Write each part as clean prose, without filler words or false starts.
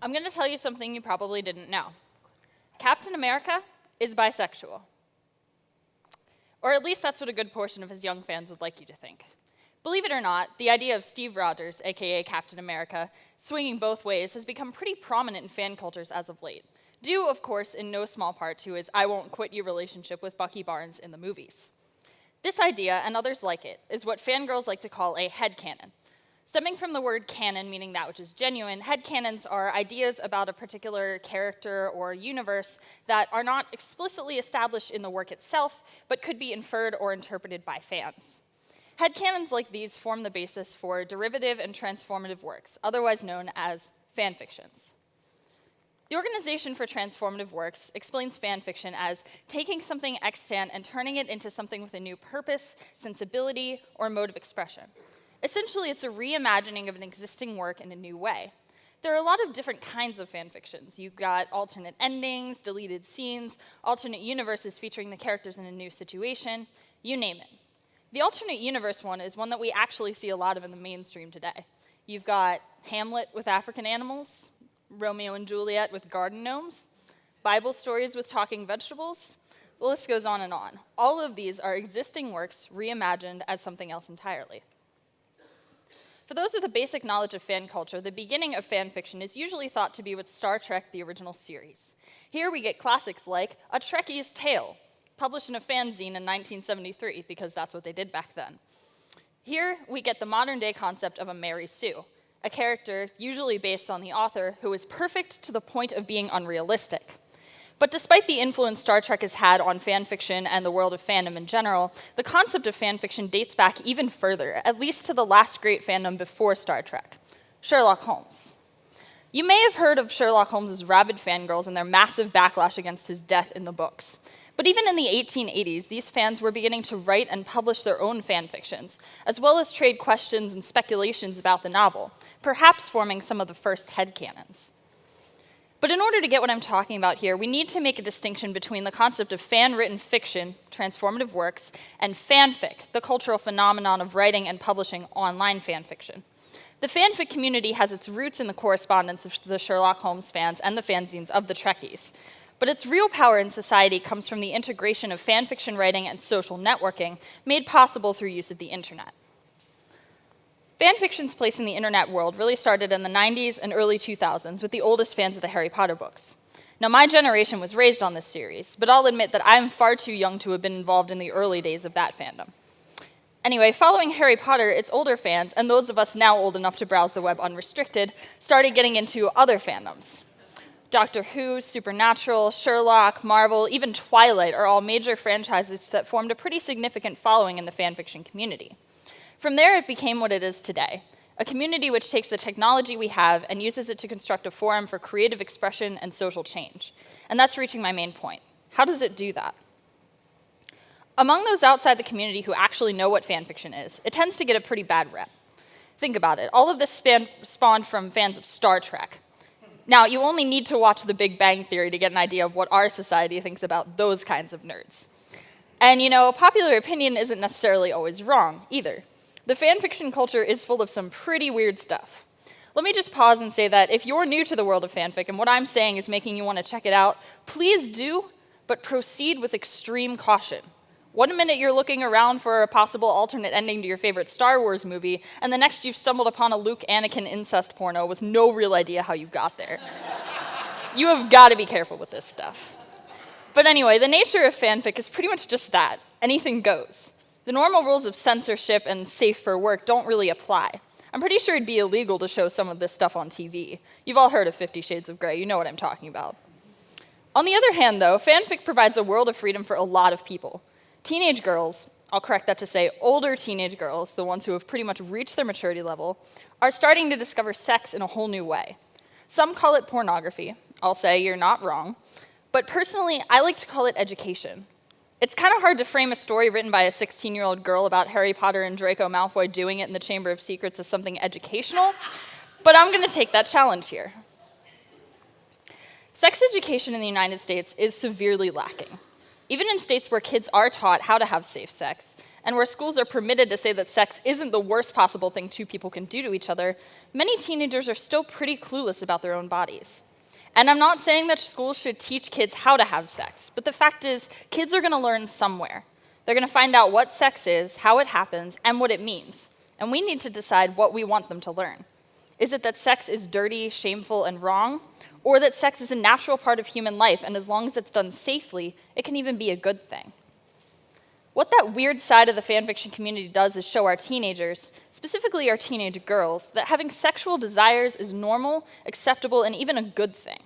I'm going to tell you something you probably didn't know. Captain America is bisexual. Or at least that's what a good portion of his young fans would like you to think. Believe it or not, the idea of Steve Rogers, aka Captain America, swinging both ways has become pretty prominent in fan cultures as of late, due, of course, in no small part to his I won't quit you relationship with Bucky Barnes in the movies. This idea, and others like it, is what fangirls like to call a headcanon. Stemming from the word canon, meaning that which is genuine, headcanons are ideas about a particular character or universe that are not explicitly established in the work itself, but could be inferred or interpreted by fans. Headcanons like these form the basis for derivative and transformative works, otherwise known as fanfictions. The Organization for Transformative Works explains fanfiction as taking something extant and turning it into something with a new purpose, sensibility, or mode of expression. Essentially, it's a reimagining of an existing work in a new way. There are a lot of different kinds of fanfictions. You've got alternate endings, deleted scenes, alternate universes featuring the characters in a new situation, you name it. The alternate universe one is one that we actually see a lot of in the mainstream today. You've got Hamlet with African animals, Romeo and Juliet with garden gnomes, Bible stories with talking vegetables. The list goes on and on. All of these are existing works reimagined as something else entirely. For those with a basic knowledge of fan culture, the beginning of fan fiction is usually thought to be with Star Trek, the original series. Here we get classics like A Trekkie's Tale, published in a fanzine in 1973, because that's what they did back then. Here we get the modern-day concept of a Mary Sue, a character usually based on the author who is perfect to the point of being unrealistic. But despite the influence Star Trek has had on fanfiction and the world of fandom in general, the concept of fanfiction dates back even further, at least to the last great fandom before Star Trek, Sherlock Holmes. You may have heard of Sherlock Holmes' rabid fangirls and their massive backlash against his death in the books. But even in the 1880s, these fans were beginning to write and publish their own fanfictions, as well as trade questions and speculations about the novel, perhaps forming some of the first headcanons. But in order to get what I'm talking about here, we need to make a distinction between the concept of fan-written fiction, transformative works, and fanfic, the cultural phenomenon of writing and publishing online fanfiction. The fanfic community has its roots in the correspondence of the Sherlock Holmes fans and the fanzines of the Trekkies. But its real power in society comes from the integration of fanfiction writing and social networking, made possible through use of the internet. Fanfiction's place in the internet world really started in the 90s and early 2000s with the oldest fans of the Harry Potter books. Now, my generation was raised on this series, but I'll admit that I'm far too young to have been involved in the early days of that fandom. Anyway, following Harry Potter, its older fans, and those of us now old enough to browse the web unrestricted, started getting into other fandoms. Doctor Who, Supernatural, Sherlock, Marvel, even Twilight are all major franchises that formed a pretty significant following in the fanfiction community. From there, it became what it is today, a community which takes the technology we have and uses it to construct a forum for creative expression and social change. And that's reaching my main point. How does it do that? Among those outside the community who actually know what fanfiction is, it tends to get a pretty bad rep. Think about it. All of this spawned from fans of Star Trek. Now, you only need to watch The Big Bang Theory to get an idea of what our society thinks about those kinds of nerds. And you know, popular opinion isn't necessarily always wrong, either. The fanfiction culture is full of some pretty weird stuff. Let me just pause and say that if you're new to the world of fanfic and what I'm saying is making you want to check it out, please do, but proceed with extreme caution. One minute you're looking around for a possible alternate ending to your favorite Star Wars movie, and the next you've stumbled upon a Luke Anakin incest porno with no real idea how you got there. You have got to be careful with this stuff. But anyway, the nature of fanfic is pretty much just that. Anything goes. The normal rules of censorship and safe for work don't really apply. I'm pretty sure it'd be illegal to show some of this stuff on TV. You've all heard of 50 Shades of Grey, you know what I'm talking about. On the other hand, though, fanfic provides a world of freedom for a lot of people. Teenage girls, I'll correct that to say older teenage girls, the ones who have pretty much reached their maturity level, are starting to discover sex in a whole new way. Some call it pornography. I'll say you're not wrong. But personally, I like to call it education. It's kind of hard to frame a story written by a 16-year-old girl about Harry Potter and Draco Malfoy doing it in the Chamber of Secrets as something educational, but I'm going to take that challenge here. Sex education in the United States is severely lacking. Even in states where kids are taught how to have safe sex, and where schools are permitted to say that sex isn't the worst possible thing two people can do to each other, many teenagers are still pretty clueless about their own bodies. And I'm not saying that schools should teach kids how to have sex, but the fact is, kids are going to learn somewhere. They're going to find out what sex is, how it happens, and what it means. And we need to decide what we want them to learn. Is it that sex is dirty, shameful, and wrong? Or that sex is a natural part of human life, and as long as it's done safely, it can even be a good thing? What that weird side of the fanfiction community does is show our teenagers, specifically our teenage girls, that having sexual desires is normal, acceptable, and even a good thing.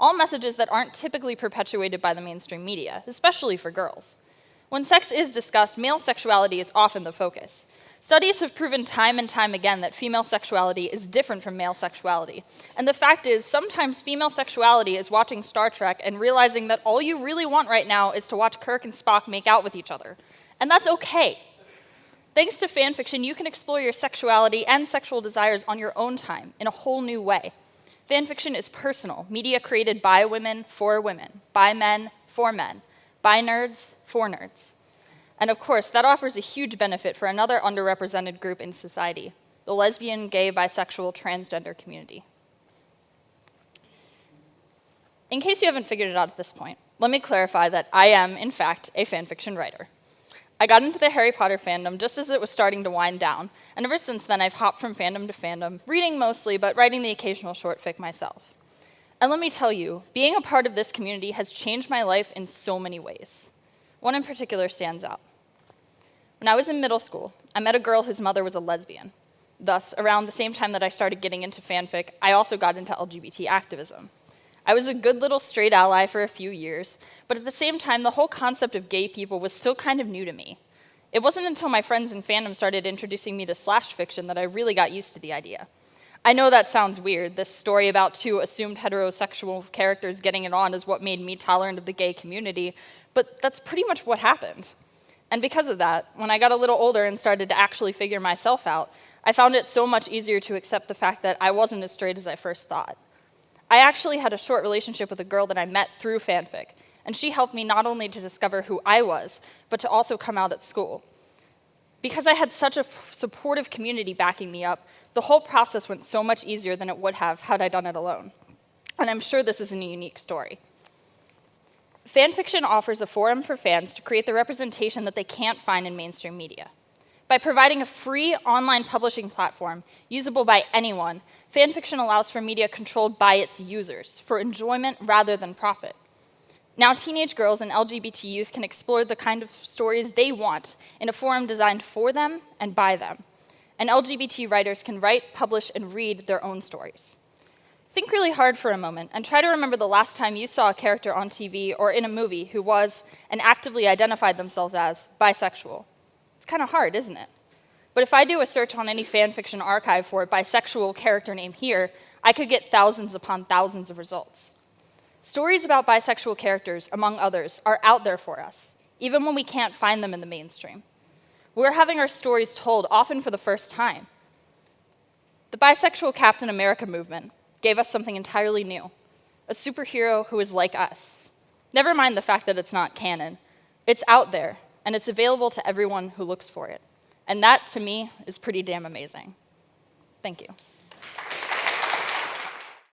All messages that aren't typically perpetuated by the mainstream media, especially for girls. When sex is discussed, male sexuality is often the focus. Studies have proven time and time again that female sexuality is different from male sexuality. And the fact is, sometimes female sexuality is watching Star Trek and realizing that all you really want right now is to watch Kirk and Spock make out with each other. And that's okay. Thanks to fanfiction, you can explore your sexuality and sexual desires on your own time, in a whole new way. Fanfiction is personal, media created by women, for women, by men, for men, by nerds, for nerds. And of course, that offers a huge benefit for another underrepresented group in society, the lesbian, gay, bisexual, transgender community. In case you haven't figured it out at this point, let me clarify that I am, in fact, a fanfiction writer. I got into the Harry Potter fandom just as it was starting to wind down, and ever since then I've hopped from fandom to fandom, reading mostly, but writing the occasional short fic myself. And let me tell you, being a part of this community has changed my life in so many ways. One in particular stands out. When I was in middle school, I met a girl whose mother was a lesbian. Thus, around the same time that I started getting into fanfic, I also got into LGBT activism. I was a good little straight ally for a few years, but at the same time, the whole concept of gay people was still kind of new to me. It wasn't until my friends in fandom started introducing me to slash fiction that I really got used to the idea. I know that sounds weird. This story about two assumed heterosexual characters getting it on is what made me tolerant of the gay community, but that's pretty much what happened. And because of that, when I got a little older and started to actually figure myself out, I found it so much easier to accept the fact that I wasn't as straight as I first thought. I actually had a short relationship with a girl that I met through fanfic, and she helped me not only to discover who I was, but to also come out at school. Because I had such a supportive community backing me up, the whole process went so much easier than it would have had I done it alone. And I'm sure this isn't a unique story. Fanfiction offers a forum for fans to create the representation that they can't find in mainstream media. By providing a free online publishing platform usable by anyone, fanfiction allows for media controlled by its users, for enjoyment rather than profit. Now teenage girls and LGBT youth can explore the kind of stories they want in a forum designed for them and by them. And LGBT writers can write, publish, and read their own stories. Think really hard for a moment and try to remember the last time you saw a character on TV or in a movie who was and actively identified themselves as bisexual. It's kind of hard, isn't it? But if I do a search on any fanfiction archive for a bisexual character name here, I could get thousands upon thousands of results. Stories about bisexual characters, among others, are out there for us, even when we can't find them in the mainstream. We're having our stories told, often for the first time. The bisexual Captain America movement gave us something entirely new, a superhero who is like us. Never mind the fact that it's not canon. It's out there, and it's available to everyone who looks for it. And that, to me, is pretty damn amazing. Thank you.